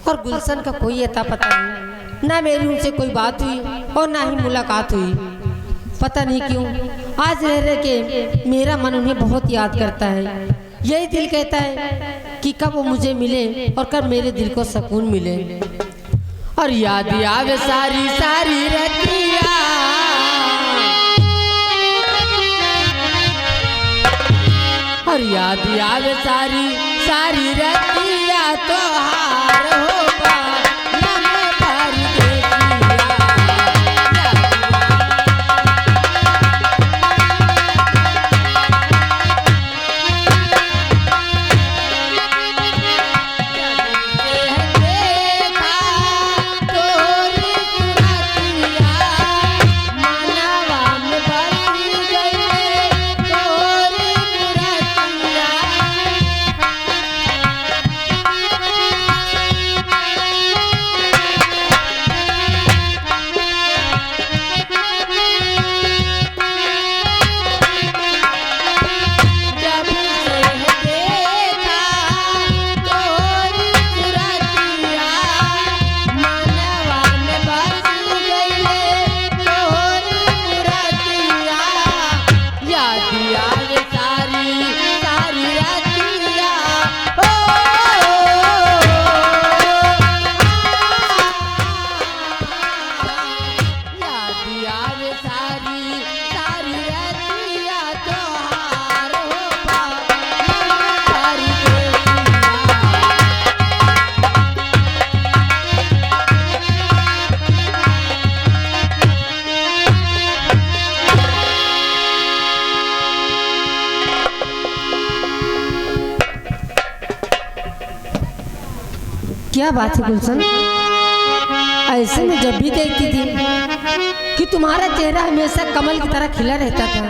और गुलशन का कोई अता पता नहीं। ना मेरी उनसे कोई बात हुई और ना ही मुलाकात हुई। पता नहीं क्यों आज रह रह के मेरा मन उन्हें बहुत याद करता है। यही दिल कहता है कि कब वो मुझे मिले और कब मेरे दिल को सुकून मिले। और याद आवे सारी सारी रतिया, और याद आवे सारी सारी रतिया तो हार होगा क्या बात है गुलशन, ऐसे में जब भी देखती थी कि तुम्हारा चेहरा हमेशा कमल की तरह खिला रहता था,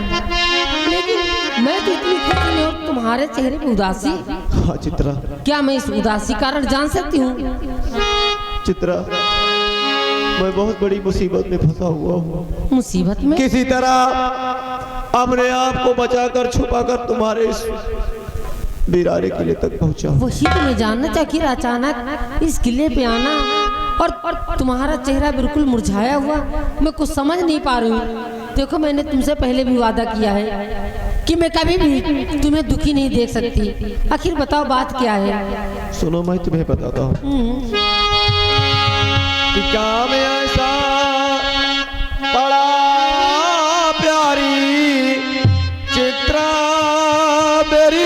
लेकिन मैं तो इतनी खुशी में हूँ तुम्हारे चेहरे पे उदासी। हाँ चित्रा, क्या मैं इस उदासी कारण जान सकती हूँ? चित्रा, मैं बहुत बड़ी मुसीबत में फंसा हुआ हूँ। मुसीबत में? किसी तरह अपने आप को बचाकर छुपाकर तुम्हारे इस वीराने किले तक पहुंचा। वही तो मैं जानना चाहती कि अचानक इस किले पे आना और तुम्हारा चेहरा बिल्कुल मुरझाया हुआ, मैं कुछ समझ नहीं पा रही हूँ। देखो मैंने तुमसे पहले भी वादा किया है कि मैं कभी भी तुम्हें दुखी नहीं देख सकती। आखिर बताओ बात क्या है? सुनो मैं तुम्हें बताता हूँ कि काम ऐसा बड़ा प्यारी चित्रा मेरी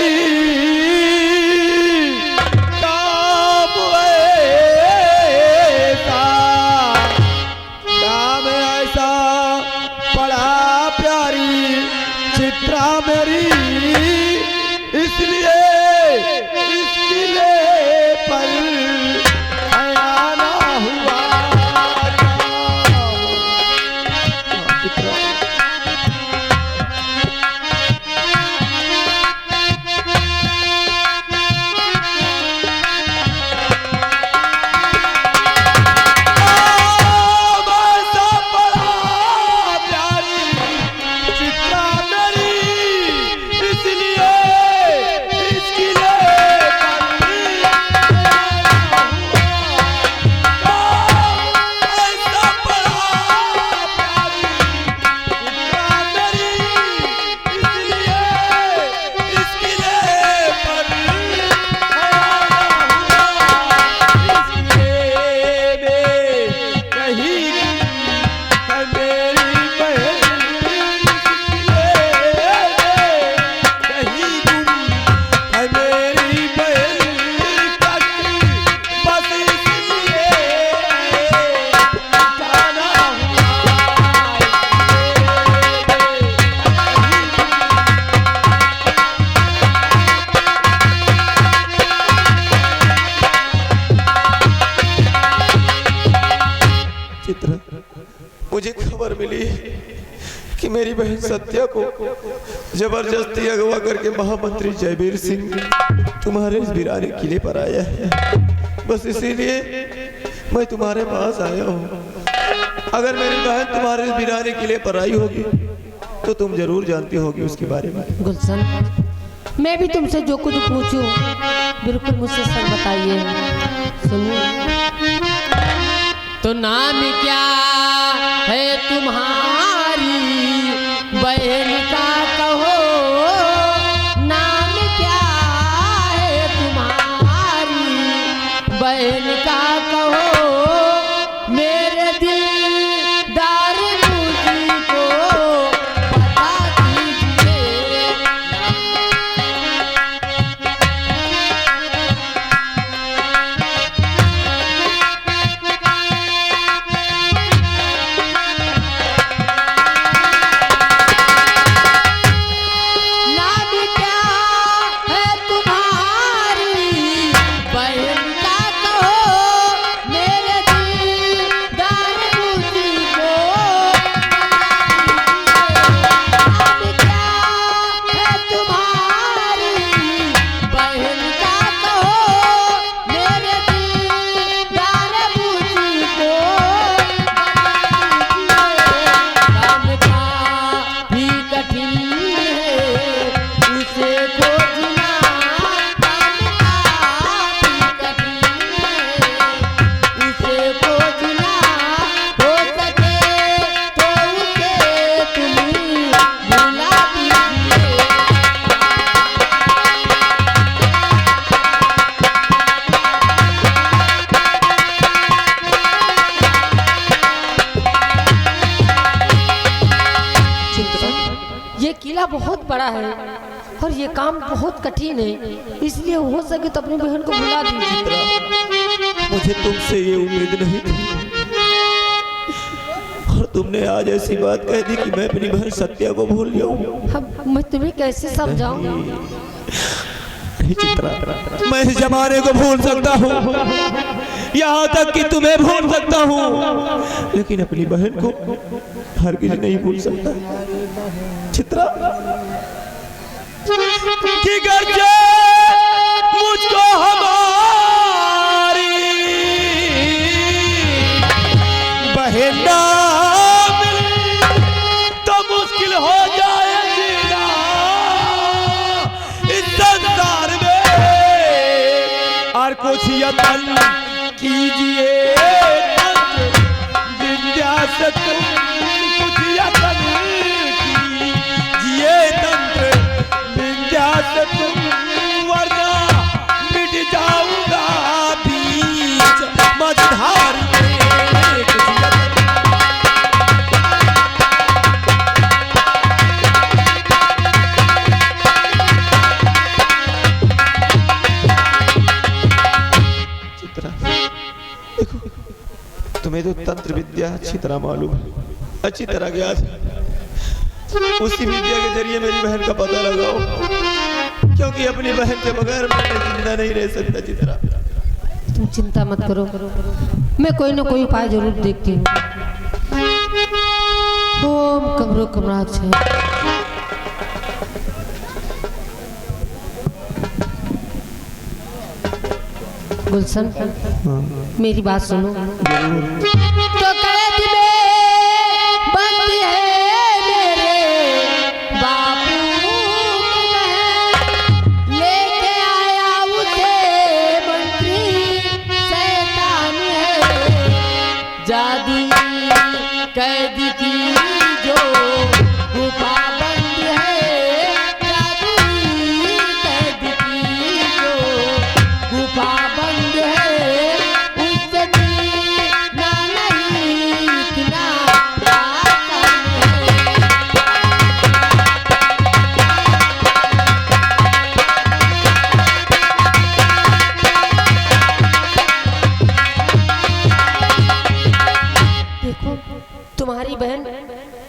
मुझे खबर मिली कि मेरी बहन सत्या को जबरदस्ती अगवा करके महामंत्री जयवीर सिंह तुम्हारे इस वीराने किले पर आया है। बस इसीलिए मैं तुम्हारे पास आया हूँ। अगर मेरी बहन तुम्हारे इस वीराने किले पर आई होगी तो तुम जरूर जानती होगी उसके बारे में। गुलशन, मैं भी तुमसे जो कुछ पूछूं बिल्कुल मुझसे सर बताइए। सुनो। तो नाम क्या है तुम्हारी बहन का कहो, नाम क्या है तुम्हारी बहन का कहो, मेरे दिलदार मुझको बता दीजिए। नाम क्या है तुम्हारी बहन का कहो, मेरे दिलदार मुझको नाम क्या है तुम्हारी बहन का कहो, मेरे दिलदार मुझको काम का भी कठिन है उसे खोजना, काम का भी कठिन है उसे खोजना, हो सके तो उसे तुम भुला दीजिए। ये किला बहुत बड़ा है और ये काम बहुत कठिन है, इसलिए हो सके तो अपनी बहन को बुला दीजिए। मुझे तुमसे ये उम्मीद नहीं थी और तुमने आज ऐसी बात कह दी कि मैं अपनी बहन सत्या को भूल जाऊं। अब मैं तुम्हें कैसे समझाऊं? नहीं चित्रा, मैं इस जमाने को भूल सकता हूँ, यहाँ तक कि तुम्हें भूल सकता हूँ, लेकिन अपनी बहन को हरगिज नहीं भूल सकता। चित्रा कि गर्जे मुझको हमारी बहन ना मिली तो मुश्किल हो जाए जीना इस संसार में, और कुछ यत्न कीजिए विद्या से तुम कुछ यत्न कीजिए तंत्र विद्या से तुम, वरना मिट जाऊंगा बीच मझधार में। कुछ यत्न देखो, तुम्हें तो तंत्र विद्या अच्छी तरह मालूम है, अच्छी तरह ज्ञात है, उसी विद्या के जरिए मेरी बहन का पता लगाओ, क्योंकि अपनी बहन के बगैर मैं जिंदा नहीं रह सकता। चित्रा तुम चिंता मत करो, मैं कोई ना कोई उपाय जरूर देखती हूँ। ओम कमरो कमराक्ष है। गुलशन, मेरी बात सुनो। तो कैद में बंद है मेरे बापू की बहन, लेके आया उसे मंत्री शैतान है, जादू कैद की जो गुफा बंद है, जादू कैद की जो गुफा बंद है, उससे जीना नहीं इतना आसान है। देखो, तुम्हारी बहन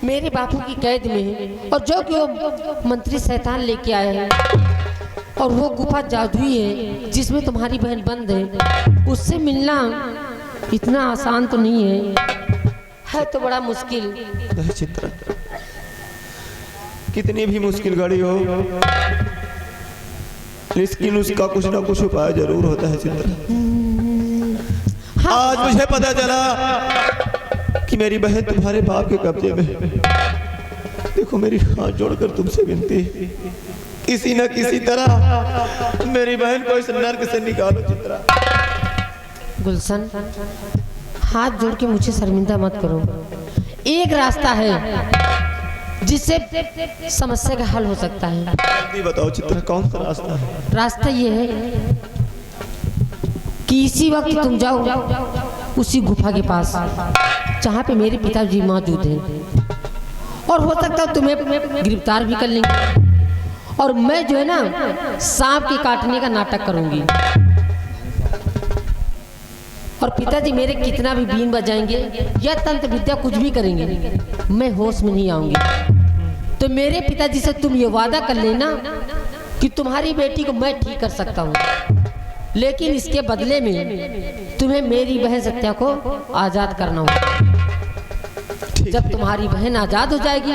मेरे बापू की कैद में है, और जो कि वो मंत्री शैतान लेके आया है, और वो गुफा जादुई है जिसमें तुम्हारी बहन बंद है, उससे मिलना इतना आसान तो नहीं है तो बड़ा मुश्किल। नहीं चित्रा, कितनी भी मुश्किल घड़ी हो, लेकिन उसका कुछ ना कुछ उपाय जरूर होता है। चित्रा, आज मुझे पता चला कि मेरी बहन तुम्हारे बाप के कब्जे में है। देखो, मेरी हाथ जोड़कर तुमसे विनती है, किसी न किसी तरह मेरी बहन को इस नर्क से निकालो। चित्रा, गुलशन, हाथ जोड़ के मुझे शर्मिंदा मत करो। एक रास्ता है जिससे समस्या का हल हो सकता है। जल्दी बताओ चित्रा, कौन सा रास्ता है? रास्ता ये है कि इसी वक्त तुम जाओ उसी गुफा के पास जहाँ पे मेरे पिताजी मौजूद हैं, और हो सकता है तुम्हें गिरफ्तार भी कर लेंगे, और मैं जो है ना सांप के काटने का नाटक करूंगी, और पिताजी मेरे कितना भी बीन बजाएंगे या तंत्र विद्या कुछ भी करेंगे, मैं होश में नहीं आऊंगी। तो मेरे पिताजी से तुम ये वादा कर लेना कि तुम्हारी बेटी को मैं ठीक कर सकता हूँ, लेकिन इसके बदले में तुम्हें मेरी बहन सत्या को आज़ाद करना होगा। जब तुम्हारी बहन आज़ाद हो जाएगी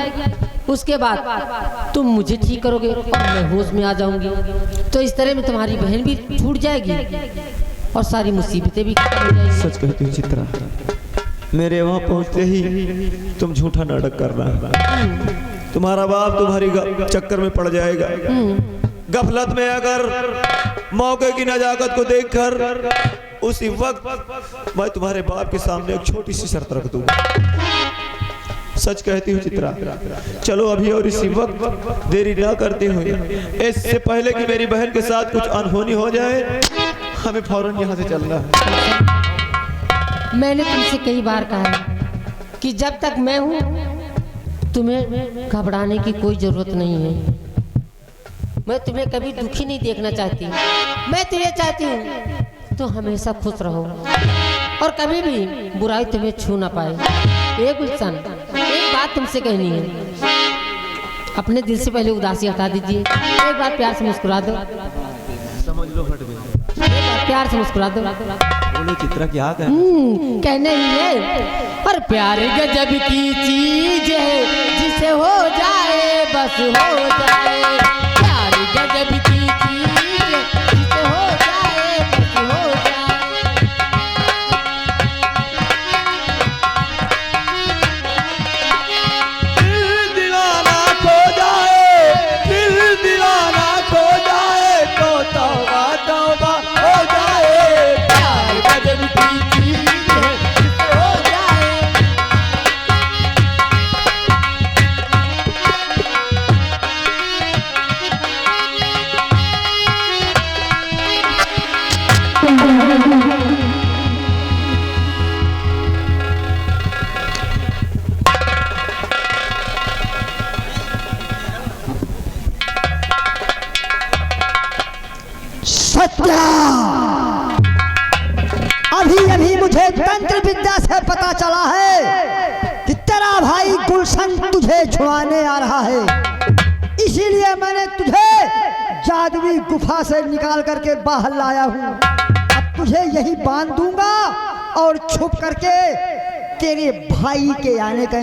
उसके बाद तुम मुझे ठीक करोगे और मैं होश में आ जाऊंगी। तो इस तरह में तुम्हारी बहन भी छूट जाएगी और सारी मुसीबतें भी खत्म हो जाएगी। सच कहती हूँ चित्रा, मेरे वहाँ पहुँचते ही तुम झूठा नाटक कर रहा है। तुम्हारा बाप तुम्हारी चक्कर में पड़ जाएगा। गफलत में अगर मौके की नजाकत को देखकर उसी वक्त मैं तुम्हारे बाप के सामने एक छोटी सी शर्त रख दूंगा। सच कहती हूँ चित्रा, चलो अभी और इसी वक्त देरी ना करते हुए, इससे पहले कि मेरी बहन के साथ कुछ अनहोनी हो जाए, हमें फौरन यहाँ से चलना है। मैंने तुमसे कई बार कहा है कि जब तक मैं हूँ तुम्हें घबराने की कोई जरूरत नहीं है। मैं तुम्हें कभी दुखी नहीं देखना चाहती। मैं तुम्हें चाहती हूँ तो हमेशा खुश रहो और कभी भी बुराई तुम्हें छू ना पाए। एक गुलशन, एक बात तुमसे कहनी है। अपने दिल से पहले उदासी हटा दीजिए। एक बार प्यार से मुस्कुरा दो। समझ लो हट गई। एक बार प्यार से मुस्कुरा दो। बोलो चित्रा, क्या कहने ही है। और प्यार गजब की चीज है, जिसे हो जाए बस हो जाए। प्यार गजब की चीज है, जिसे हो जाए बस हो जाए। दिल दीवाना खो जाए, दिल दीवाना खो जाए तो तौबा तौबा हो जाए। प्यार गजब की चीज है, जिसे हो जाए। सत्या, अभी अभी मुझे तंत्र विद्या से पता चला है कि तेरा भाई गुलशन तुझे छुड़ाने आ रहा है। इसीलिए मैंने तुझे जादुई गुफा से निकाल करके बाहर लाया हूँ। अब तुझे यही बांध दूंगा और छुप करके तेरे भाई के आने का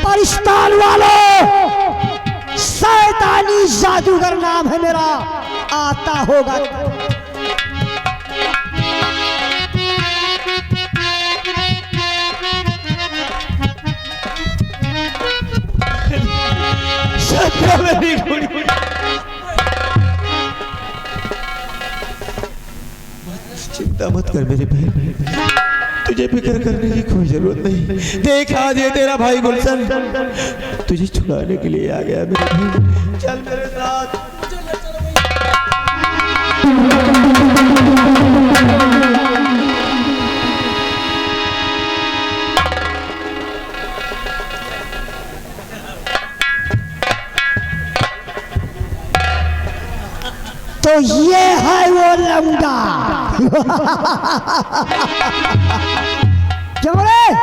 परिस्तान वालों, शैतानी जादूगर नाम है मेरा, आता होगा। चिंता मत कर मेरी बहन, तुझे फिक्र करने की कोई जरूरत नहीं। देख आज ये तेरा भाई गुलशन तुझे छुड़ाने के लिए आ गया। मेरे भाई चल मेरे साथ। तो ये है वो लौंडा। क्यों रे,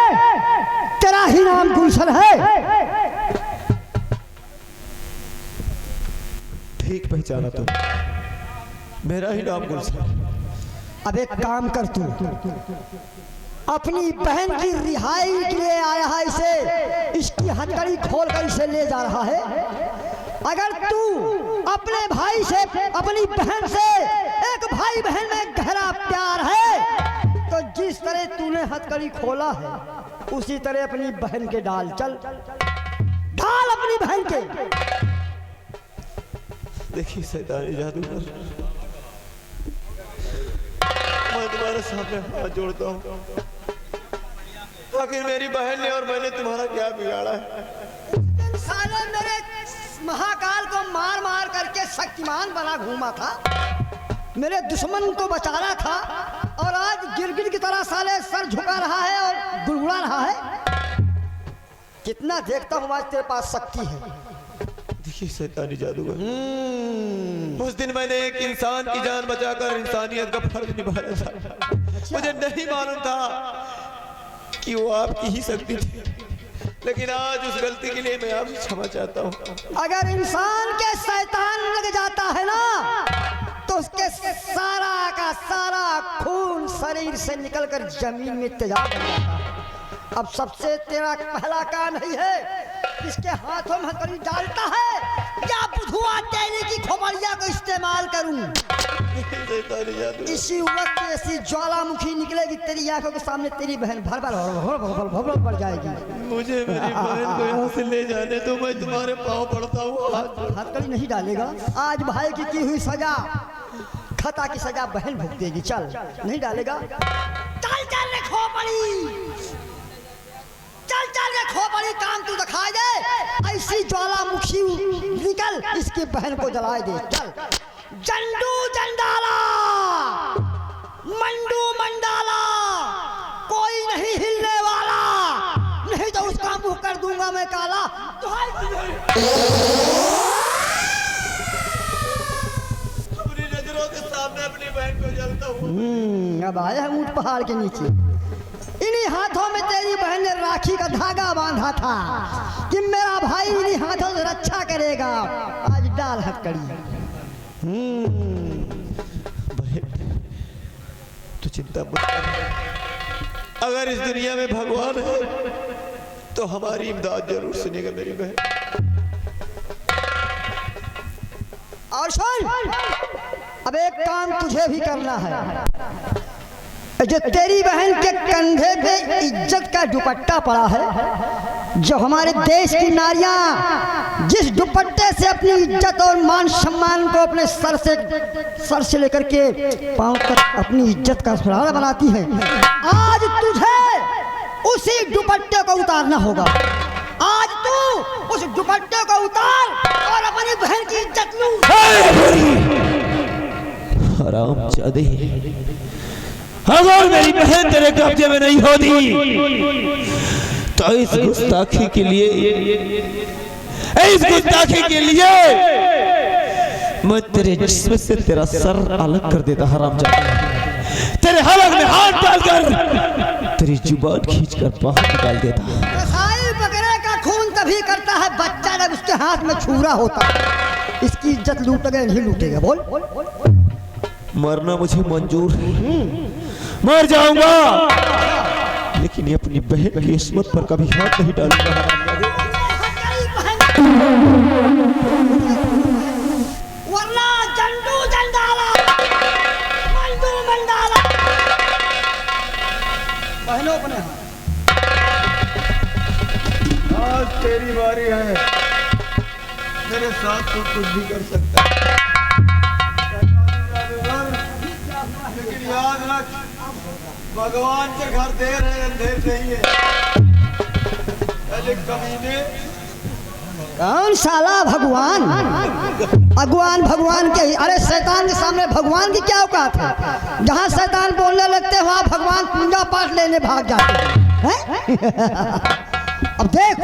तेरा ही नाम गुलशन है? ठीक पहचाना तुम, मेरा ही नाम गुलशन। अब एक काम कर, तू अपनी बहन की रिहाई के लिए आया है, इसे इसकी हथकड़ी खोल कर इसे ले जा रहा है। अगर तू अपने भाई से, अपनी बहन से, एक भाई बहन में गहरा प्यार है, तो जिस तरह तूने हथकड़ी खोला है उसी तरह अपनी बहन के डाल। चल डाल अपनी बहन के। देखिए शैतानी जादूगर, मैं तुम्हारे सामने हाथ जोड़ता हूँ। आखिर मेरी बहन ने और मैंने तुम्हारा क्या बिगाड़ा है? साले मेरे महाकाल को मार मार करके शक्तिमान बना घूमा था, मेरे दुश्मन को बचा रहा था, और आज गिरगिट की तरह साले सर झुका रहा है और गुड़गुड़ा रहा है। कितना देखता हूँ आज तेरे पास शक्ति है। देखिए शैतानी जादूगर, उस दिन मैंने एक इंसान की जान बचाकर इंसानियत का फर्ज निभाया था। मुझे नहीं मालूम था कि वो आपकी ही शक्ति थी, लेकिन आज उस गलती के लिए मैं आपसे क्षमा चाहता हूँ। अगर इंसान के शैतान लग जाता है ना, तो उसके सारा का सारा खून शरीर से निकलकर जमीन में तेजाब बन जाता है। अब सबसे तेरा पहला काम नहीं है इसके हाथों में हथकड़ी डालता है या बुधुआ तेरी की खोपड़िया को इस्तेमाल करूं। इसी वक्त ऐसी ज्वालामुखी निकलेगी तेरी आंखों के सामने, तेरी बहन भर भर पड़ जाएगी। मुझे मेरी बहन को यहाँ से ले जाने तो मैं तुम्हारे पाँव पड़ता हूँ। हथकड़ी नहीं डालेगा, आज भाई की हुई सजा, खता की सजा बहन भुगतेगी। चल नहीं डालेगा, चल चल रे खोपड़ी, चल चल रे खोपड़ी, काम तू दिखा दे। ऐसी ज्वालामुखी निकल इसकी बहन को जला दे। चल जंडू जंडाला, मंडू मंडाला, कोई नहीं हिलने वाला, नहीं तो उसका मुंह कर दूंगा मैं काला। अपनी नजरों के सामने अपनी बहन को जलता हूँ। अब आया है ऊंट पहाड़ के नीचे। इन्हीं हाथों में तेरी बहन ने राखी का धागा बांधा था कि मेरा भाई इन्हीं हाथों से रक्षा करेगा। आज डाल हथकड़ी। बहन तू चिंता मत कर, अगर इस दुनिया में भगवान है तो हमारी इमदाद जरूर सुनेगा मेरी बहन। और सुन, अब एक काम तुझे भी करना है। जो तेरी बहन के कंधे पे इज्जत का दुपट्टा पड़ा है, जो हमारे देश की नारियां जिस दुपट्टे से अपनी इज्जत और मान सम्मान को अपने सर से लेकर के पांव तक अपनी इज्जत का सहारा बनाती हैं, आज तुझे उसी दुपट्टे को उतारना होगा। आज तू उस दुपट्टे को उतार और अपनी बहन की इज्जत लूट। हरामजादे, अगर मेरी बहन तेरे कब्जे में नहीं होती तो इस गुस्ताखी के लिए मैं तेरे जिस्म से तेरा सर अलग कर देता। हरामजादे, तेरे हलक में हाथ डालकर तेरी जुबान खींचकर बाहर निकाल देता। कसाई बकरे का खून तभी करता है बच्चा जब उसके हाथ में छुरा होता। इसकी इज्जत लूटेगा नहीं लूटेगा? बोल। मरना मुझे मंजूर है, मर जाऊंगा, लेकिन ये अपनी बहन की इस्मत पर कभी हाथ नहीं डालूंगा। वरना जंडू जंडाला, मंडू मंडाला। बहनों अपने आज तेरी बारी है, मेरे साथ तो कुछ भी कर सकता है, लेकिन याद रख भगवान के घर देर है अंधेर नहीं है। कमीने, कौन साला भगवान? भगवान के, अरे शैतान के सामने भगवान की क्या औकात है? जहाँ शैतान बोलने लगते हैं वहाँ भगवान पूजा पाठ लेने भाग जाते हैं। अब देख,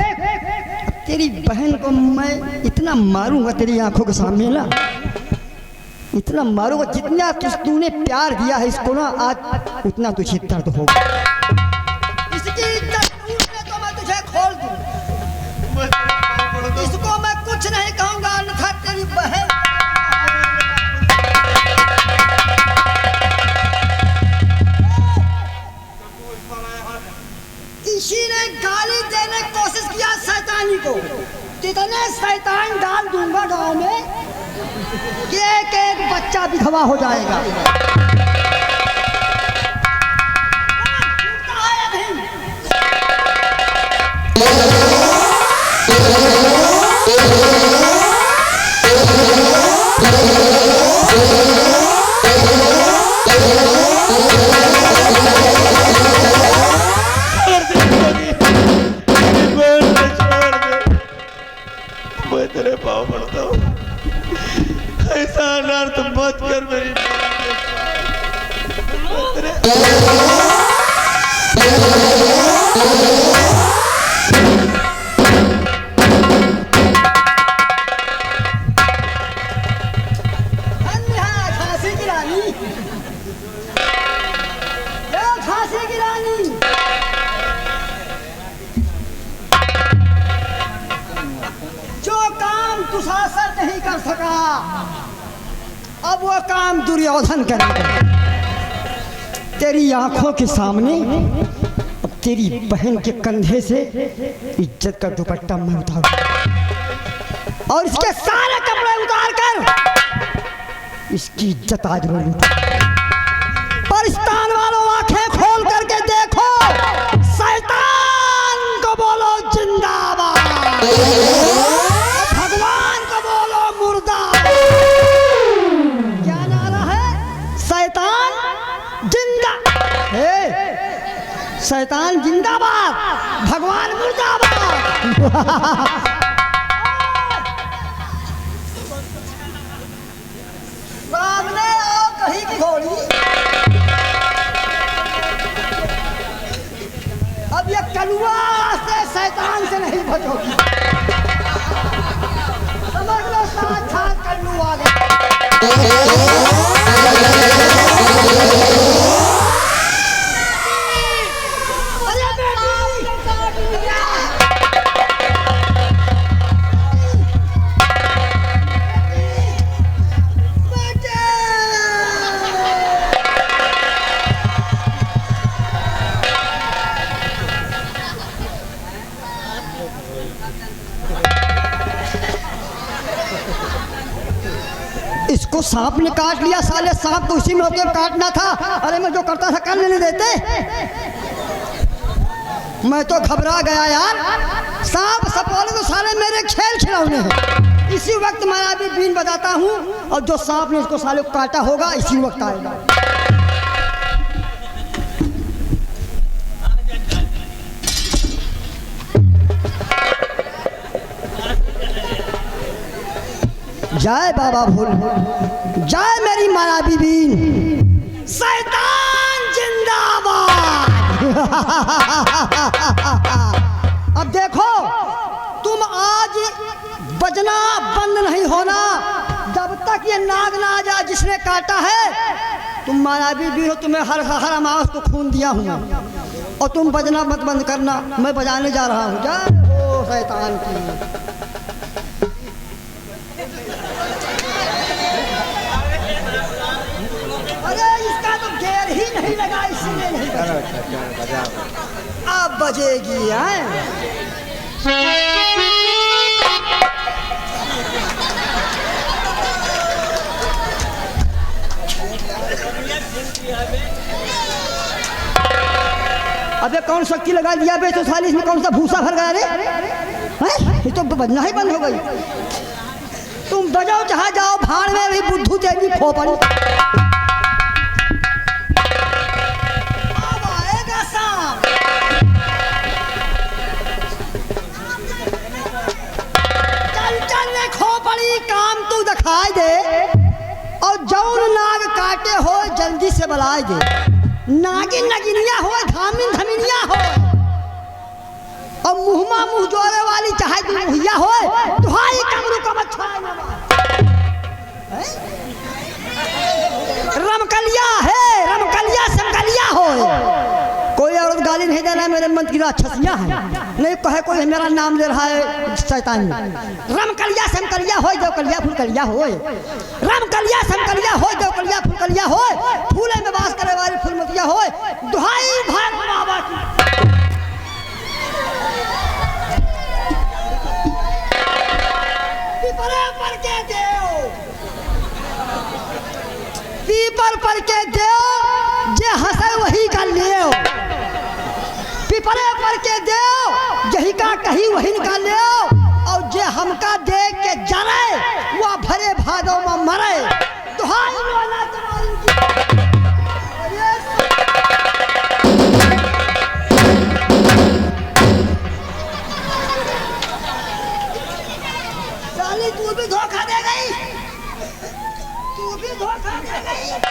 तेरी बहन को मैं इतना मारूंगा तेरी आंखों के सामने ना, इतना मारूंगा, जितना तूने प्यार दिया है इसको ना, आज उतना तुझे दर्द होगा। इसकी इज्जत टूटने तो मैं तुझे खोल दूं, इसको मैं कुछ नहीं कहूंगा, अन्यथा तेरी बहन। किसी ने गाली देने की कोशिश किया शैतानी को, कितने शैतान डाल दूंगा गांव में कि एक एक बच्चा विधवा हो जाएगा। मैं तेरे पाँव पड़ता हूँ, ऐसा अनर्थ मत कर मेरी झांसी की रानी, झांसी की रानी, जो काम दुशासन नहीं कर सका अब वो काम दुर्योधन करेगा। तेरी आंखों के सामने अब तेरी बहन के कंधे से इज्जत का दुपट्टा मैं उतारूं और इसके सारे कपड़े उतार कर इसकी इज्जत आज मैं लूटूं। पाकिस्तान वालों आंखें खोल करके देखो, शैतान को बोलो जिंदाबाद, भगवान को बोलो मुर्दाबाद। क्या नारा है? शैतान जिंदा, शैतान जिंदाबाद, भगवान मुर्दाबाद। सामने आओ कहीं की घोड़ी, अब ये कलुआ से शैतान से नहीं बचोगी। समझ लो साक्षात कल्लू आ गया। इसको सांप ने काट लिया, साले सांप को उसी मौके पर काटना था। अरे मैं जो करता था कर लेने देते। मैं तो घबरा गया यार, सांप सपोले तो साले मेरे खेल खिलौने हैं। इसी वक्त मैं अभी बीन बजाता हूँ और जो सांप ने उसको साले को काटा होगा इसी वक्त आएगा। जय बाबा भोल, जय मेरी माया बीबी, शैतान जिंदाबाद। अब देखो तुम आज बजना बंद नहीं होना जब तक ये नाग ना आ जाए जिसने काटा है। तुम माया बीबी हो, तुम्हें हर अमावस को खून दिया हूँ और तुम बजना मत बंद करना। मैं बजाने जा रहा हूँ। जय हो शैतान की। ही नहीं लगा इसलिए नहीं बजा। अब बजेगी है। अबे कौन शक्ति लगा दिया बे तो साली, इसमें कौन सा भूसा भर गया रे? ये तो बजना ही बंद हो गई। तुम बजाओ जहाँ जाओ, भाड़ में भी बुद्धू देवी खोपड़ी। काम तू दिखाई दे और जौन नाग काटे हो जल्दी से बुलाए दे। नागिन नगिनिया हो, धामिन धमिनिया हो और मुहमा मुँह जोड़े वाली चाहे तू भैया हो, तुहाई कमरू का बच्चा रमकलिया है, रमकलिया समकलिया हो। कोई औरत गाली नहीं देना, मेरे मंत्र की राक्षसियाँ हैं। नहीं कहे कोई मेरा नाम ले रहा है शैतान। रमकलिया समकलिया हो, देवकलिया फुलकलिया हो। रमकलिया समकलिया हो, देवकलिया फुलकलिया हो। फूले में वास करे वाली फूलमतिया हो। दुहाई भाग बाबा की। निकाल लियो, पिपरे पर के देओ, यही का कही वही निकाल लियो, और जे हमका देख के जरे वो भरे भादों में मरे। दुहाई वाला तुम्हारी साली, तू भी धोखा दे गई, तू भी धोखा दे गई।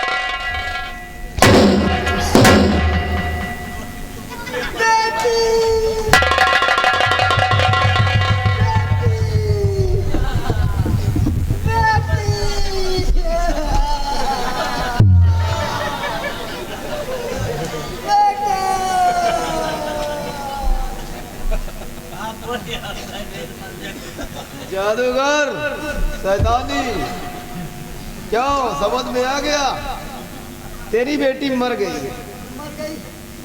जादूगर, शैतानी, क्यों समझ में आ गया? तेरी बेटी मर गई,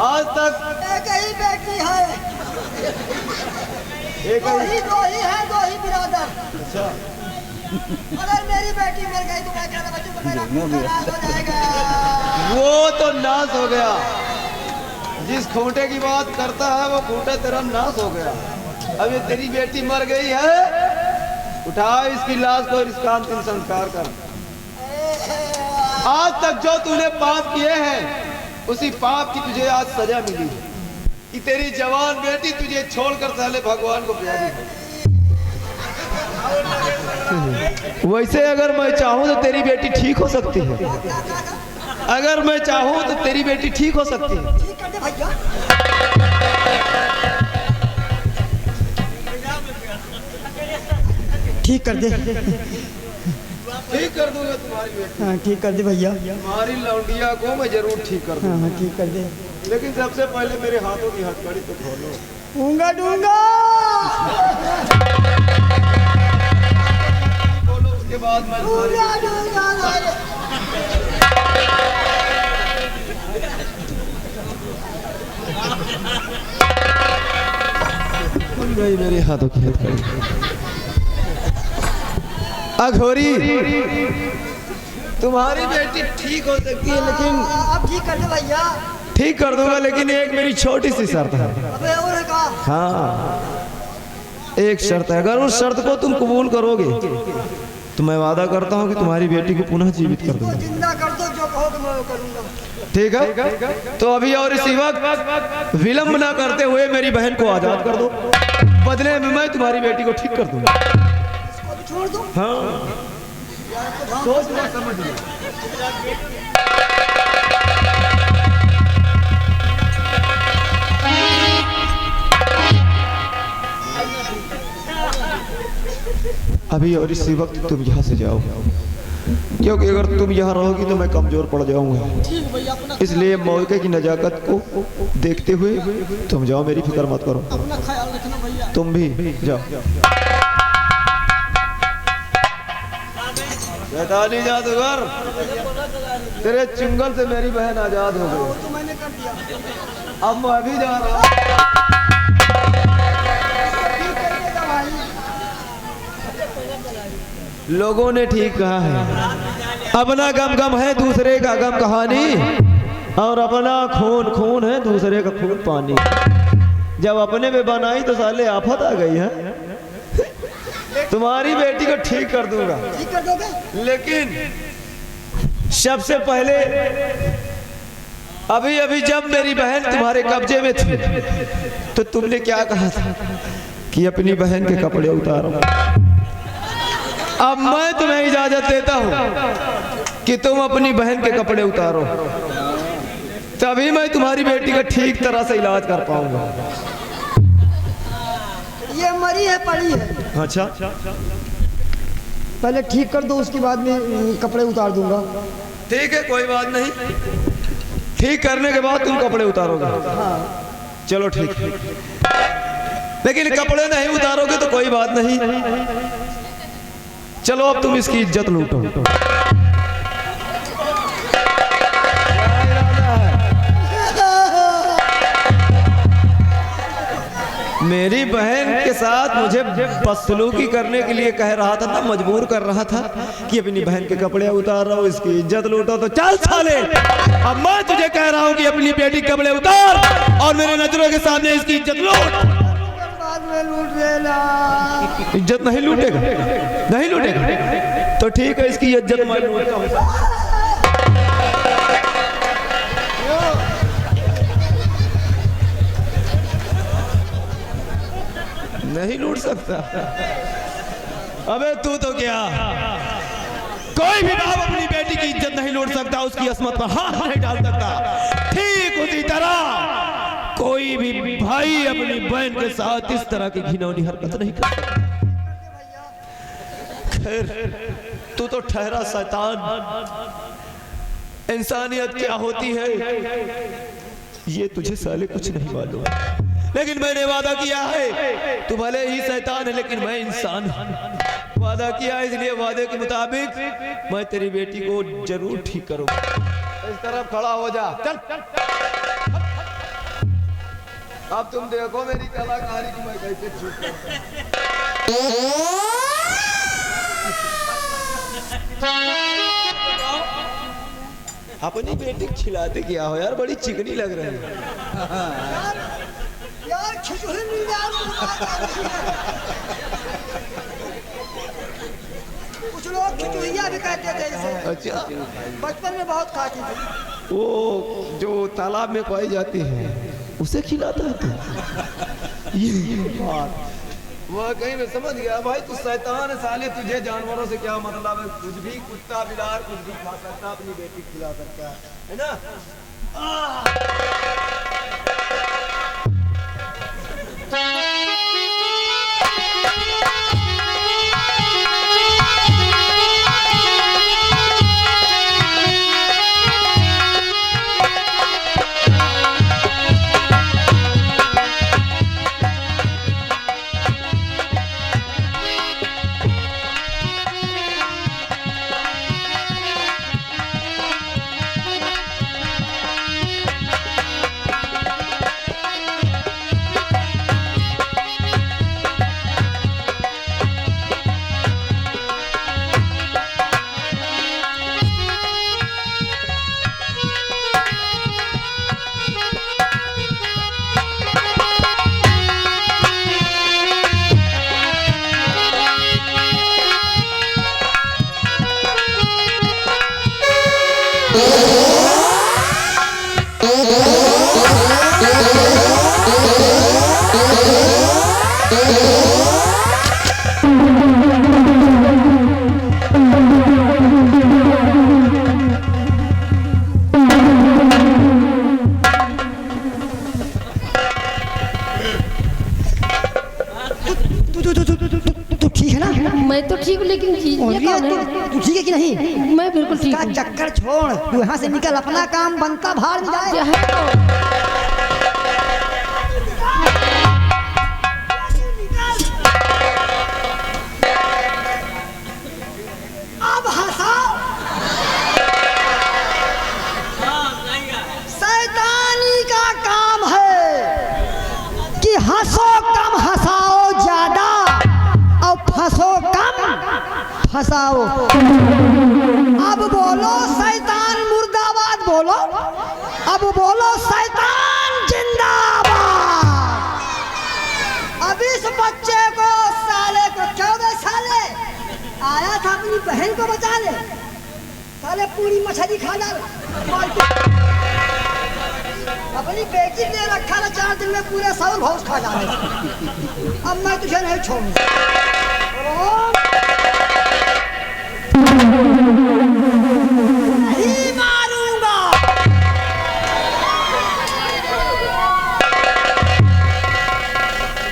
आज तक एक ही बेटी है, एक ही दो ही बिरादर। अच्छा, अगर मेरी बेटी मर गई तो मैं क्या बच्चों को मेरा नाश हो जाएगा। वो तो नाश हो गया, जिस खूंटे की बात करता है वो खूंटा तेरा नाश हो गया। अब ये तेरी बेटी मर गई है, उठा इसकी लाश को और इसका अंतिम संस्कार कर। आज तक जो तूने पाप किए हैं उसी पाप की तुझे आज सजा मिली कि तेरी जवान बेटी तुझे छोड़कर साले भगवान को प्यारी है। वैसे अगर मैं चाहूं तो तेरी बेटी ठीक हो सकती है, अगर मैं चाहूं तो तेरी बेटी ठीक हो सकती है। ठीक कर दे भैया, ठीक कर दे, ठीक कर दूंगा तुम्हारी बेटी। हाँ ठीक कर दे भैया, तुम्हारी लौंडिया को मैं जरूर ठीक कर दूंगा। हाँ ठीक कर दे। लेकिन सबसे पहले मेरे हाथों की हथकड़ी तो खोलो। ऊँगा डूंगा, खोलो, उसके बाद मैं खुल गई मेरे हाथों की हथकड़ी। अघोरी, तुम्हारी बेटी ठीक हो सकती है, लेकिन अब ठीक कर दे भैया। ठीक कर दूंगा, लेकिन एक मेरी छोटी सी शर्त है। अबे और है का? हाँ, एक शर्त है, अगर उस शर्त को तुम कबूल करोगे तो मैं वादा करता हूँ कि तुम्हारी बेटी को पुनः जीवित कर दूंगा। जिंदा कर दो, जो कहो मैं वो करूंगा। ठीक है, तो अभी और इसी वक्त विलंब ना करते हुए मेरी बहन को आजाद कर दो, बदले में मैं तुम्हारी बेटी को ठीक कर दूंगा। इसको भी छोड़ दो। हाँ, सोच लो, समझ लो। अभी और इसी वक्त तुम यहाँ से जाओ, क्योंकि अगर तुम यहाँ रहोगी तो मैं कमजोर पड़ जाऊंगा। इसलिए मौके की नजाकत को देखते हुए तुम जाओ, मेरी फिक्र मत करो। अपना ख्याल रखना भैया। तुम भी जाओ। शैतानी जादूगर, तेरे चुंगल से मेरी बहन आजाद हो गई। तो मैंने कर दिया, अब मैं भी जा रहा हूँ। लोगों ने ठीक कहा है, अपना गम गम है दूसरे का गम कहानी, और अपना खून खून है दूसरे का खून पानी। जब अपने में बनाई तो साले आफत आ गई है। तुम्हारी बेटी को ठीक कर दूंगा, ठीक कर दोगे? लेकिन सबसे पहले अभी अभी जब मेरी बहन तुम्हारे कब्जे में थी तो तुमने क्या कहा था कि अपनी बहन के कपड़े उतारो। अब मैं तुम्हें इजाजत देता हूं कि तुम अपनी बहन के कपड़े उतारो, तभी मैं तुम्हारी बेटी का ठीक तरह से इलाज कर पाऊंगा। ये मरी है पड़ी है। अच्छा, पहले ठीक कर दो, उसके बाद में कपड़े उतार दूंगा। ठीक है, कोई बात नहीं। ठीक करने के बाद तुम कपड़े उतारोगे। हाँ। चलो ठीक है, लेकिन कपड़े नहीं उतारोगे तो कोई बात नहीं। चलो अब तुम इसकी इज्जत लूटो। मेरी बहन के साथ मुझे बदसलूकी करने के लिए कह रहा था ना, मजबूर कर रहा था कि अपनी बहन के कपड़े उतार रहा हूं, इसकी इज्जत लूटो। तो चल साले। अब मैं तुझे कह रहा हूँ कि अपनी बेटी के कपड़े उतार और मेरे नजरों के सामने इसकी इज्जत लूट। बाद में लूट लेना। इज्जत नहीं लूटेगा, नहीं लूटेगा तो ठीक है, इसकी इज्जत मैं लूटता हूँ। नहीं लूट सकता। अबे तू तो क्या, कोई भी बाप अपनी बेटी की इज्जत नहीं लूट सकता, उसकी अस्मत पर हाथ नहीं डाल सकता। ठीक उसी तरह कोई भी भाई अपनी बहन के साथ इस तरह की घिनौनी हरकत नहीं कर सकता। खैर तू तो ठहरा शैतान, इंसानियत क्या होती है ये तुझे साले कुछ नहीं मालूम, लेकिन मैंने वादा किया है, तू भले ही शैतान है लेकिन मैं इंसान हूं। वादा किया है, इसलिए वादे के मुताबिक मैं तेरी बेटी को जरूर ठीक करूंगा। इस तरफ खड़ा हो जा, चल। अब तुम देखो मेरी कलाकारी को मैं कैसे ठीक करूं। अपनी बेटी को खिलाते क्या हो यार, बड़ी चिकनी लग रही है यार। खिचड़ी मिल कुछ लोग खिचड़िया भी कहते थे इसे। अच्छा, बचपन में बहुत खाती थी। वो जो तालाब में पाई जाती है उसे खिलाता है तू? ये बात वह कहीं मैं समझ गया भाई, तू शैतान है साले, तुझे जानवरों से क्या मतलब है? कुछ भी कुत्ता बिलार कुछ भी खा सकता, अपनी बेटी खिला सकता है ना? तू ठीक है ना? मैं तो ठीक हूँ, लेकिन ये कौन है? तू ठीक है कि नहीं? मैं बिल्कुल ठीक इसका हूँ। चक्कर छोड़, तू यहाँ से निकल, अपना काम बनता भाड़ में जाए। क्या है? अब हंसाओ। शैतानी का काम है कि हंसो कम हंसाओ ज्यादा और फंसो कम फंसाओ। अब बोलो शैतान मुर्दाबाद बोलो, अब बोलो शैतान जिंदाबाद। अब इस बच्चे को साले को 14 साले आया था अपनी बहन को बचा ले, साले पूरी मछली खा डाला। अपनी बेटी ने रखा था 4 दिन में पूरे 100 भौस खा डाले। अब मैं तुझे नहीं छोड़ूंगा। नहीं मारूंगा।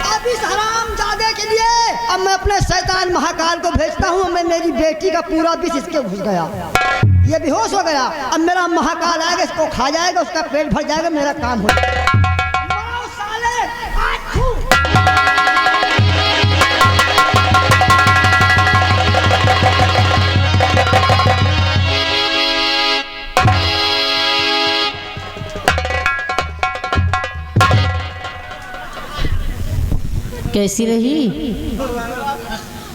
अब इस हरामजादे के लिए अब मैं अपने शैतान महाकाल को भेजता हूँ। मैं मेरी बेटी का पूरा विष इसके घुस गया, ये बेहोश हो गया। अब मेरा महाकाल आएगा, इसको खा जाएगा, उसका पेट भर जाएगा, मेरा काम हो जाएगा। कैसी रही?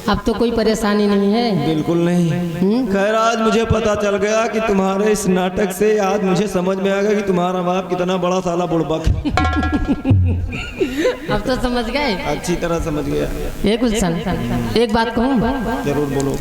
अब तो कोई परेशानी नहीं है। बिल्कुल नहीं। खैर आज मुझे पता चल गया कि तुम्हारे इस नाटक से आज मुझे समझ में आ गया कि तुम्हारा बाप कितना बड़ा साला बुड़बक है। अब तो समझ गए, अच्छी तरह समझ गया। गुलशन एक बात कहूँ, जरूर बोलो।